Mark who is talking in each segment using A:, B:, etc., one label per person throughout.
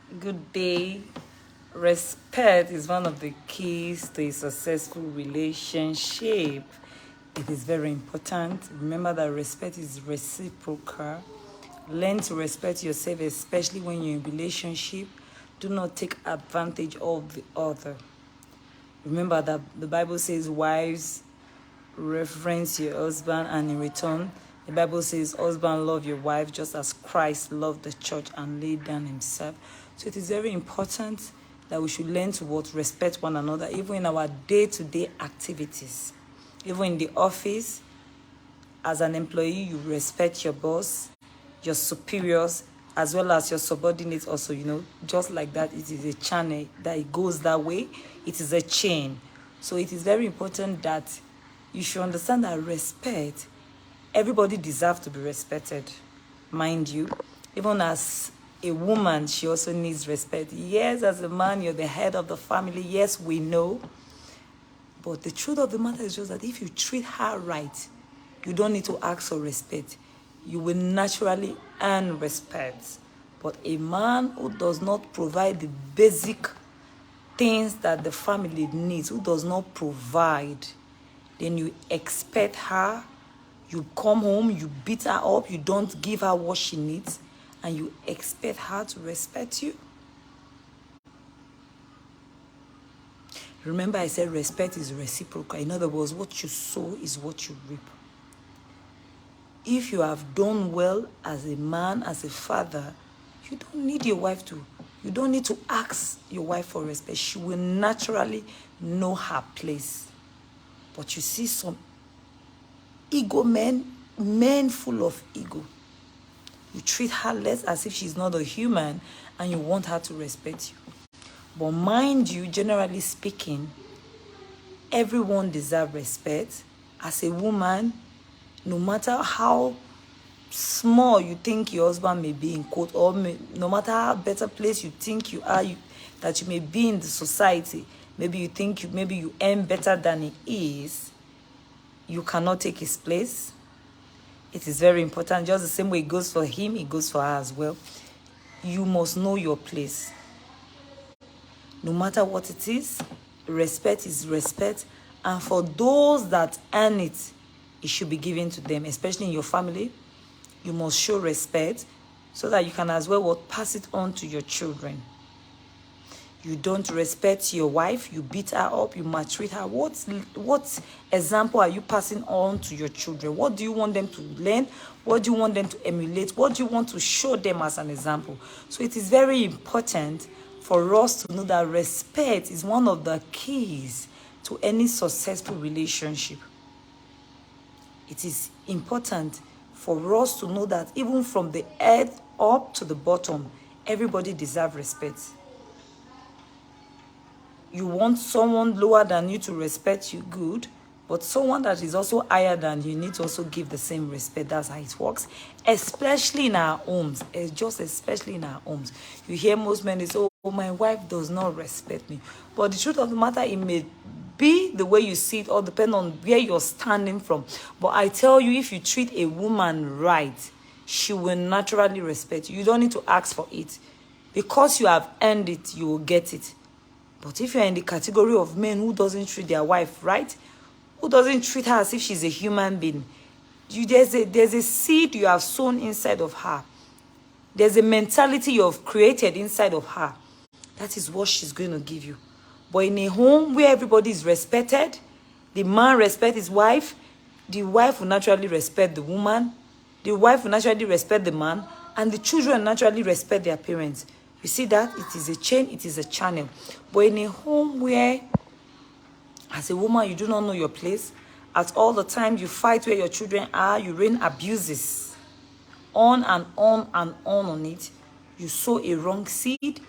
A: Good day. Respect is one of the keys to a successful relationship. It is very important. Remember that respect is reciprocal. Learn to respect yourself, especially when you're in a relationship. Do not take advantage of the other. Remember that the Bible says, wives, reference your husband, and in return, the Bible says, husband, love your wife just as Christ loved the church and laid down himself. So it is very important that we should learn to respect one another, even in our day-to-day activities. Even in the office, as an employee, you respect your boss, your superiors, as well as your subordinates also, just like that. It is a channel that it goes that way. It is a chain. So it is very important that you should understand that respect, everybody deserves to be respected. Mind you, even as a woman, she also needs respect. Yes, as a man, you're the head of the family. Yes, we know. But the truth of the matter is just that if you treat her right, you don't need to ask for respect. You will naturally earn respect. But a man who does not provide the basic things that the family needs, who does not provide, then you expect her, you come home, you beat her up, you don't give her what she needs, and you expect her to respect you. Remember, I said respect is reciprocal. In other words, what you sow is what you reap. If you have done well as a man, as a father, you don't need your wife to. You don't need to ask your wife for respect. She will naturally know her place. But you see some ego men full of ego. You treat her less as if she's not a human, and you want her to respect you. But mind you, generally speaking, everyone deserves respect. As a woman, no matter how small you think your husband may be in quote, or no matter how better place you think you are, that you may be in the society, maybe you think you earn better than he is, you cannot take his place. It is very important. Just the same way it goes for him, it goes for her as well. You must know your place. No matter what it is, respect is respect. And for those that earn it, it should be given to them, especially in your family. You must show respect so that you can as well pass it on to your children. You don't respect your wife, you beat her up, you maltreat her. What example are you passing on to your children? What do you want them to learn? What do you want them to emulate? What do you want to show them as an example? So it is very important for us to know that respect is one of the keys to any successful relationship. It is important for us to know that even from the head up to the bottom, everybody deserves respect. You want someone lower than you to respect you, good. But someone that is also higher than you need to also give the same respect. That's how it works. Especially in our homes. Especially in our homes. You hear most men say, oh, my wife does not respect me. But the truth of the matter, it may be the way you see it, or depend on where you're standing from. But I tell you, if you treat a woman right, she will naturally respect you. You don't need to ask for it. Because you have earned it, you will get it. But if you're in the category of men who doesn't treat their wife right, who doesn't treat her as if she's a human being, there's a seed you have sown inside of her. There's a mentality you have created inside of her. That is what she's going to give you. But in a home where everybody is respected, the man respects his wife, the wife will naturally respect the woman, the wife will naturally respect the man, and the children naturally respect their parents. You see that? It is a chain, it is a channel. But in a home where, as a woman, you do not know your place, at all the time you fight where your children are, you rain abuses on and on and on it, you sow a wrong seed,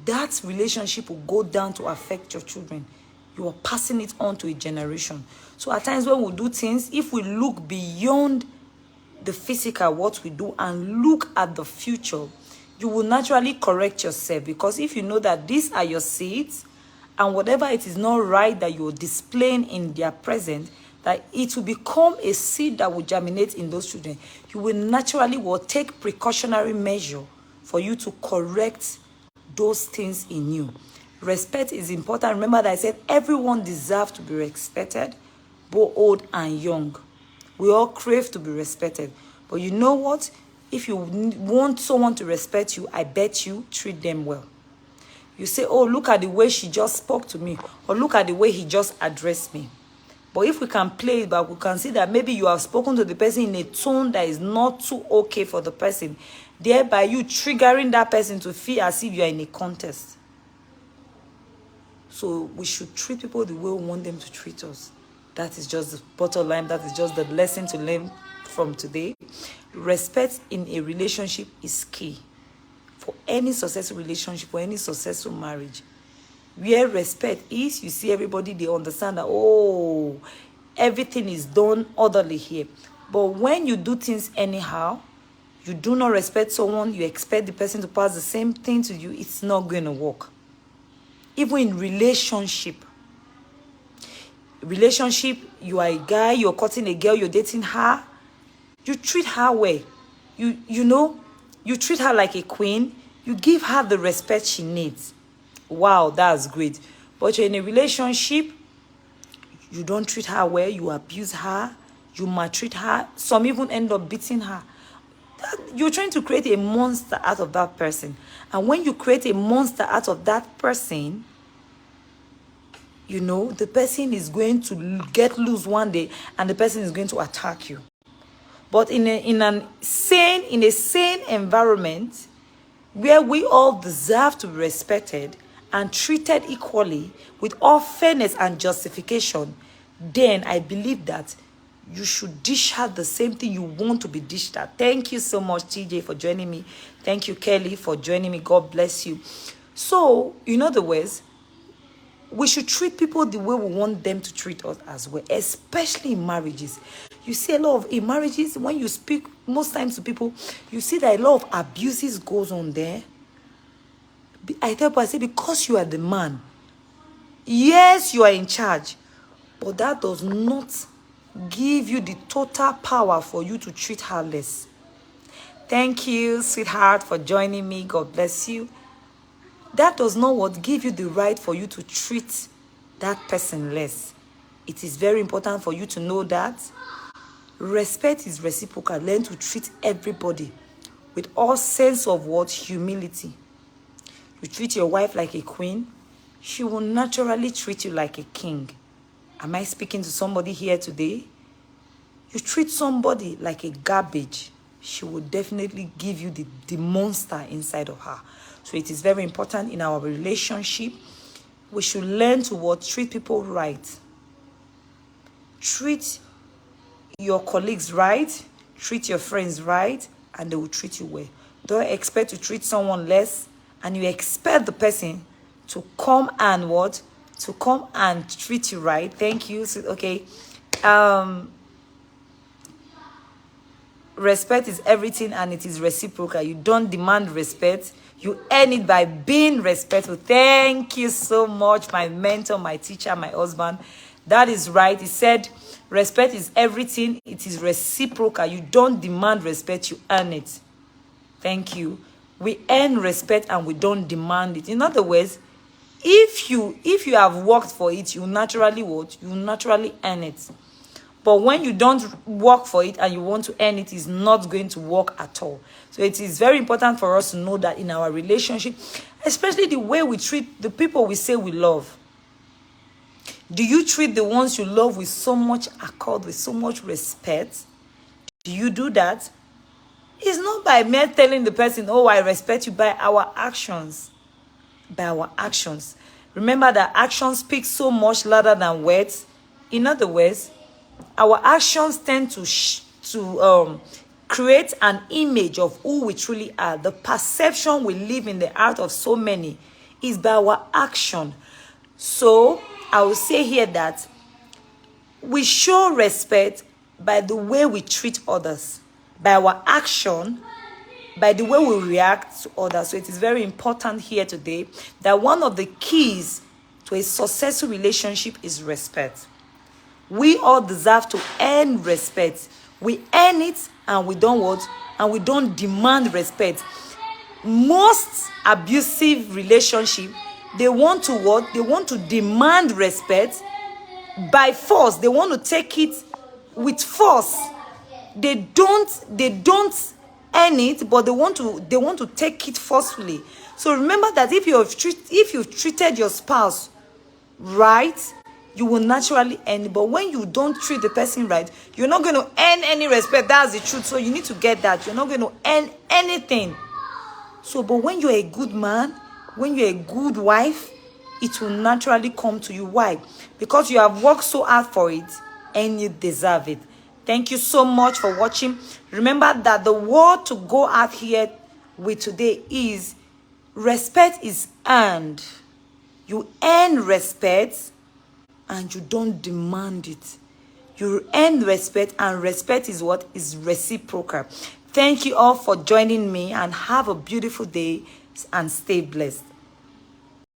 A: that relationship will go down to affect your children. You are passing it on to a generation. So at times when we do things, if we look beyond the physical, what we do, and look at the future, you will naturally correct yourself. Because if you know that these are your seeds, and whatever it is not right that you're displaying in their present, that it will become a seed that will germinate in those children, you will naturally take precautionary measure for you to correct those things in you. Respect is important. Remember that I said everyone deserves to be respected, both old and young. We all crave to be respected. But you know what? If you want someone to respect you, I bet you treat them well. You say, oh, look at the way she just spoke to me, or look at the way he just addressed me. But if we can play it back, we can see that maybe you have spoken to the person in a tone that is not too okay for the person, thereby you triggering that person to feel as if you are in a contest. So we should treat people the way we want them to treat us. That is just the bottom line. That is just the lesson to learn from today. Respect in a relationship is key for any successful relationship, for any successful marriage. Where respect is, you see everybody, they understand that, oh, everything is done orderly here. But when you do things anyhow, you do not respect someone, you expect the person to pass the same thing to you, it's not going to work. Even in relationship, you are a guy, you're courting a girl, you're dating her, you treat her well. You treat her like a queen, you give her the respect she needs. Wow, that's great. But you're in a relationship, you don't treat her well, you abuse her, you maltreat her, some even end up beating her. You're trying to create a monster out of that person. And when you create a monster out of that person, the person is going to get loose one day and the person is going to attack you. But in a sane environment where we all deserve to be respected and treated equally with all fairness and justification, then I believe that you should dish out the same thing you want to be dished out. Thank you so much, TJ, for joining me. Thank you, Kelly, for joining me. God bless you. So, in other words, we should treat people the way we want them to treat us as well, especially in marriages. You see a lot in marriages, when you speak most times to people, you see that a lot of abuses goes on there. I tell people, I say, because you are the man, yes, you are in charge, but that does not give you the total power for you to treat her less. Thank you, sweetheart, for joining me. God bless you. That does not give you the right for you to treat that person less. It is very important for you to know that respect is reciprocal. Learn to treat everybody with all sense of humility. You treat your wife like a queen, she will naturally treat you like a king. Am I speaking to somebody here today? You treat somebody like a garbage, she will definitely give you the monster inside of her. So it is very important in our relationship. We should learn to treat people right. Treat your colleagues right. Treat your friends right. And they will treat you well. Don't expect to treat someone less. And you expect the person to come and to come and treat you right. Thank you. So, okay. Respect is everything and it is reciprocal. You don't demand respect. You earn it by being respectful. Thank you so much, my mentor, my teacher, my husband. That is right. He said, respect is everything. It is reciprocal. You don't demand respect. You earn it. Thank you. We earn respect and we don't demand it. In other words, if you have worked for it, you naturally You naturally earn it. But when you don't work for it and you want to earn it, it's not going to work at all. So it is very important for us to know that in our relationship, especially the way we treat the people we say we love. Do you treat the ones you love with so much accord, with so much respect? Do you do that? It's not by mere telling the person, oh, I respect you, by our actions. By our actions. Remember that actions speak so much louder than words. In other words, our actions tend to create an image of who we truly are. The perception we live in the heart of so many is by our action. So I will say here that we show respect by the way we treat others, by our action, by the way we react to others. So it is very important here today that one of the keys to a successful relationship is respect. We all deserve to earn respect. We earn it and we don't And we don't demand respect. most abusive relationship, they want to what? They want to demand respect by force. They want to take it with force. They don't earn it, but they want to take it forcefully. So remember that if you've treated your spouse right, you will naturally earn it. But when you don't treat the person right, you're not going to earn any respect. That's the truth. So you need to get that. You're not going to earn anything. So, but when you're a good man, when you're a good wife, it will naturally come to you. Why? Because you have worked so hard for it and you deserve it. Thank you so much for watching. Remember that the word to go out here with today is respect is earned. You earn respect and you don't demand it. You earn respect, and respect is what? Is reciprocal. Thank you all for joining me, and have a beautiful day and stay blessed.